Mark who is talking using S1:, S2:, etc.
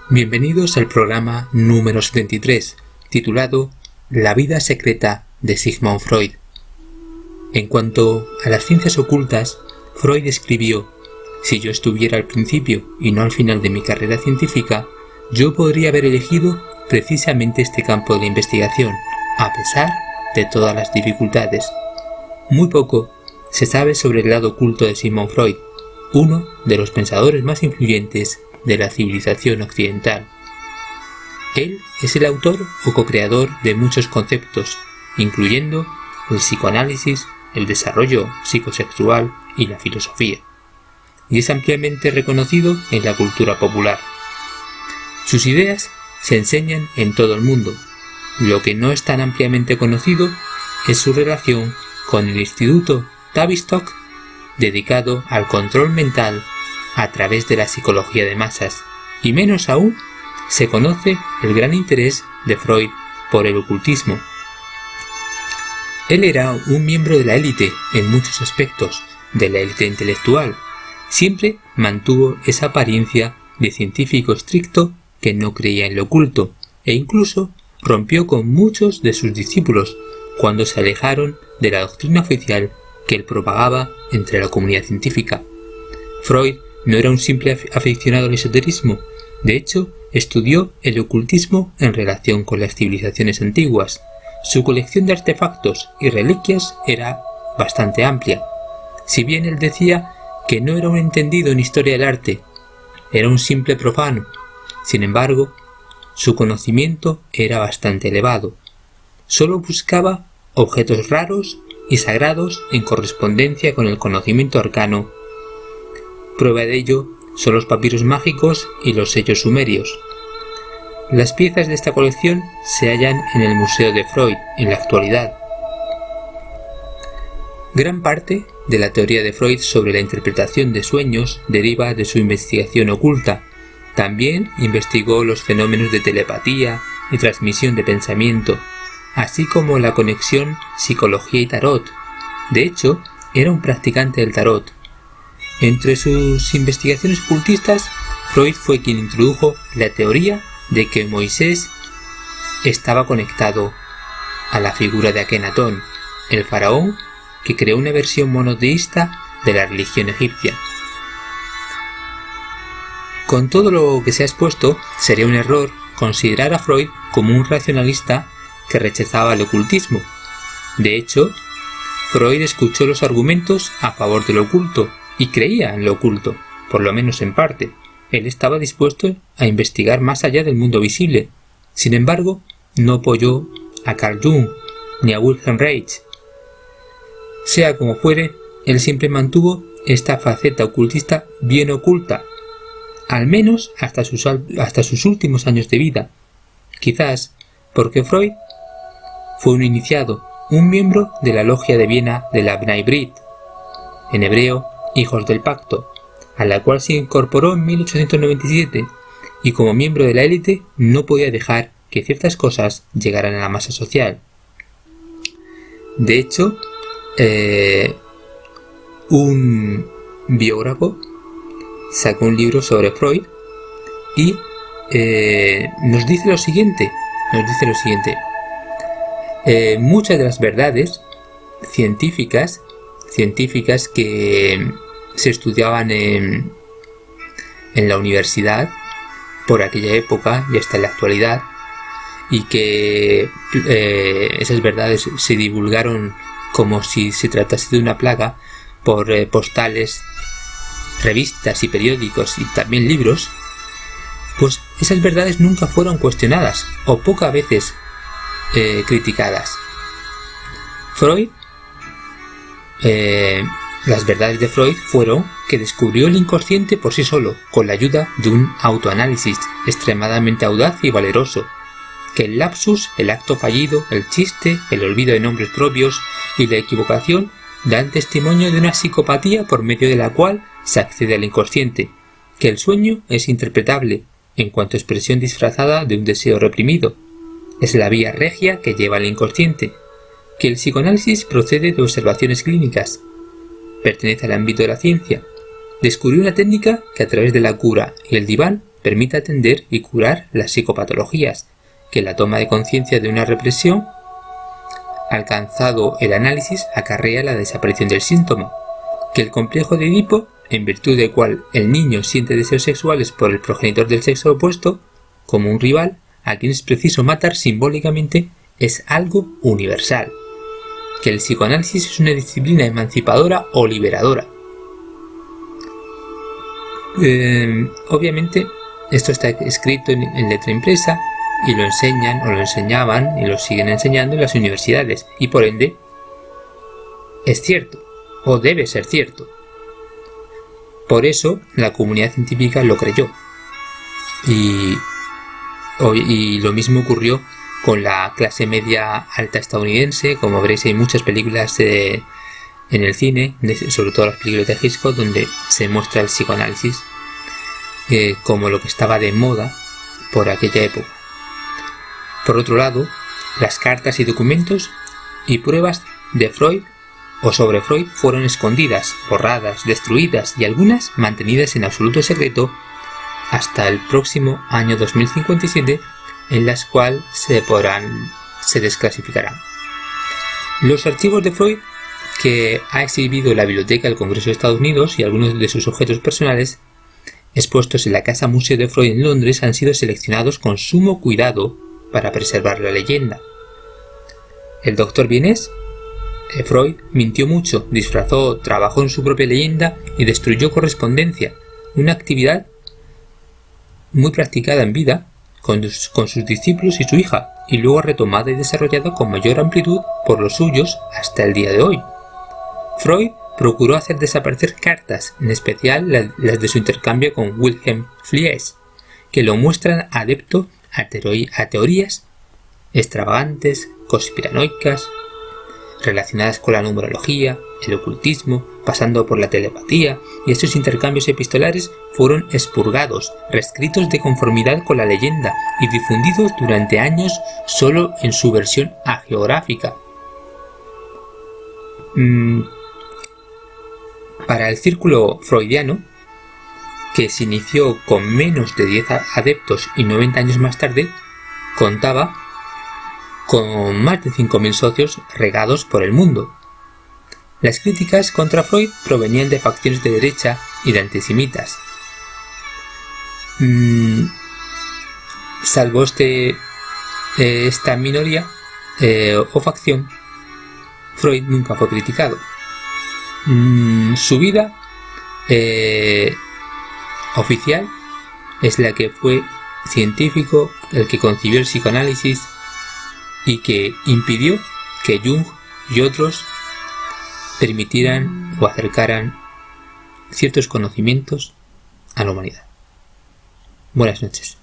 S1: Bienvenidos al programa número 73, titulado La vida secreta de Sigmund Freud. En cuanto a las ciencias ocultas, Freud escribió: si yo estuviera al principio y no al final de mi carrera científica, yo podría haber elegido precisamente este campo de la investigación, a pesar de todas las dificultades. Muy poco se sabe sobre el lado oculto de Sigmund Freud, uno de los pensadores más influyentes de la civilización occidental. Él es el autor o co-creador de muchos conceptos, incluyendo el psicoanálisis, el desarrollo psicosexual y la filosofía, y es ampliamente reconocido en la cultura popular. Sus ideas se enseñan en todo el mundo. Lo que no es tan ampliamente conocido es su relación con el Instituto Tavistock, dedicado al control mental a través de la psicología de masas, y menos aún se conoce el gran interés de Freud por el ocultismo. Él era un miembro de la élite en muchos aspectos, de la élite intelectual. Siempre mantuvo esa apariencia de científico estricto que no creía en lo oculto, e incluso rompió con muchos de sus discípulos cuando se alejaron de la doctrina oficial que él propagaba entre la comunidad científica. Freud no era un simple aficionado al esoterismo. De hecho, estudió el ocultismo en relación con las civilizaciones antiguas. Su colección de artefactos y reliquias era bastante amplia. Si bien él decía que no era un entendido en historia del arte, era un simple profano. Sin embargo, su conocimiento era bastante elevado. Solo buscaba objetos raros y sagrados en correspondencia con el conocimiento arcano. Prueba de ello son los papiros mágicos y los sellos sumerios. Las piezas de esta colección se hallan en el Museo de Freud en la actualidad. Gran parte de la teoría de Freud sobre la interpretación de sueños deriva de su investigación oculta. También investigó los fenómenos de telepatía y transmisión de pensamiento, así como la conexión psicología y tarot. De hecho, era un practicante del tarot. Entre sus investigaciones ocultistas, Freud fue quien introdujo la teoría de que Moisés estaba conectado a la figura de Akenatón, el faraón que creó una versión monoteísta de la religión egipcia. Con todo lo que se ha expuesto, sería un error considerar a Freud como un racionalista que rechazaba el ocultismo. De hecho, Freud escuchó los argumentos a favor del oculto y creía en lo oculto, por lo menos en parte. Él estaba dispuesto a investigar más allá del mundo visible. Sin embargo, no apoyó a Carl Jung ni a Wilhelm Reich. Sea como fuere, él siempre mantuvo esta faceta ocultista bien oculta, al menos hasta sus últimos años de vida. Quizás porque Freud fue un iniciado, un miembro de la logia de Viena de la Bnei Brit, en hebreo, Hijos del Pacto, a la cual se incorporó en 1897, y como miembro de la élite no podía dejar que ciertas cosas llegaran a la masa social. De hecho, un biógrafo sacó un libro sobre Freud y nos dice lo siguiente. Muchas de las verdades científicas que se estudiaban en la universidad por aquella época y hasta la actualidad, y que esas verdades se divulgaron como si se tratase de una plaga por postales, revistas y periódicos y también libros, pues esas verdades nunca fueron cuestionadas o pocas veces criticadas. Freud, las verdades de Freud fueron que descubrió el inconsciente por sí solo, con la ayuda de un autoanálisis extremadamente audaz y valeroso, que el lapsus, el acto fallido, el chiste, el olvido de nombres propios y la equivocación dan testimonio de una psicopatía por medio de la cual se accede al inconsciente, que el sueño es interpretable en cuanto expresión disfrazada de un deseo reprimido, es la vía regia que lleva al inconsciente, que el psicoanálisis procede de observaciones clínicas, pertenece al ámbito de la ciencia, descubrió una técnica que a través de la cura y el diván permite atender y curar las psicopatologías, que la toma de conciencia de una represión alcanzado el análisis acarrea la desaparición del síntoma, que el complejo de Edipo, en virtud del cual el niño siente deseos sexuales por el progenitor del sexo opuesto, como un rival a quien es preciso matar simbólicamente, es algo universal, que el psicoanálisis es una disciplina emancipadora o liberadora. Obviamente esto está escrito en letra impresa y lo enseñan o lo enseñaban y lo siguen enseñando en las universidades, y por ende es cierto o debe ser cierto. Por eso la comunidad científica lo creyó, y lo mismo ocurrió con la clase media alta estadounidense. Como veréis, hay muchas películas en el cine, sobre todo las películas de Hitchcock, donde se muestra el psicoanálisis como lo que estaba de moda por aquella época. Por otro lado, las cartas y documentos y pruebas de Freud o sobre Freud fueron escondidas, borradas, destruidas y algunas mantenidas en absoluto secreto hasta el próximo año 2057, en las cuales se desclasificarán. Los archivos de Freud que ha exhibido la Biblioteca del Congreso de Estados Unidos y algunos de sus objetos personales expuestos en la Casa Museo de Freud en Londres han sido seleccionados con sumo cuidado para preservar la leyenda. El doctor vienés, Freud, mintió mucho, disfrazó, trabajó en su propia leyenda y destruyó correspondencia, una actividad muy practicada en vida con sus discípulos y su hija, y luego retomada y desarrollada con mayor amplitud por los suyos hasta el día de hoy. Freud procuró hacer desaparecer cartas, en especial las de su intercambio con Wilhelm Fliess, que lo muestran adepto a teorías extravagantes, conspiranoicas, relacionadas con la numerología, el ocultismo, pasando por la telepatía, y estos intercambios epistolares fueron expurgados, reescritos de conformidad con la leyenda y difundidos durante años solo en su versión hagiográfica. Para el círculo freudiano, que se inició con menos de 10 adeptos y 90 años más tarde, contaba con más de 5.000 socios regados por el mundo. Las críticas contra Freud provenían de facciones de derecha y de antisemitas. Salvo esta minoría o facción, Freud nunca fue criticado. Su vida oficial es la que fue científico, el que concibió el psicoanálisis y que impidió que Jung y otros permitieran o acercaran ciertos conocimientos a la humanidad. Buenas noches.